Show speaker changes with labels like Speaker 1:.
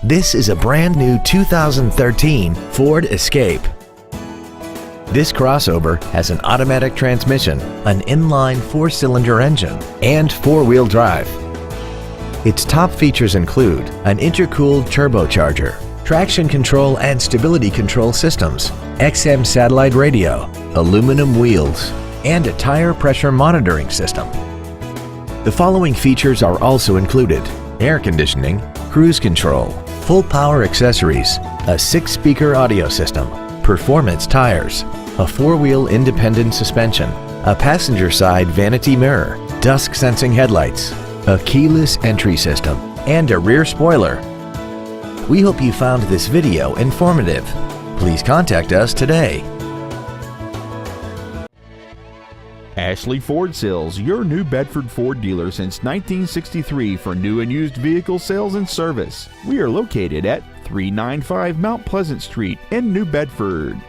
Speaker 1: This is a brand new 2013 Ford Escape. This crossover has an automatic transmission, an inline 4-cylinder engine, and 4-wheel drive. Its top features include an intercooled turbocharger, traction control and stability control systems, XM satellite radio, aluminum wheels, and a tire pressure monitoring system. The following features are also included: air conditioning, cruise control, full power accessories, a 6-speaker audio system, performance tires, a 4-wheel independent suspension, a passenger side vanity mirror, dusk sensing headlights, a keyless entry system, and a rear spoiler. We hope you found this video informative. Please contact us today.
Speaker 2: Ashley Ford Sales, your New Bedford Ford dealer since 1963 for new and used vehicle sales and service. We are located at 395 Mount Pleasant Street in New Bedford.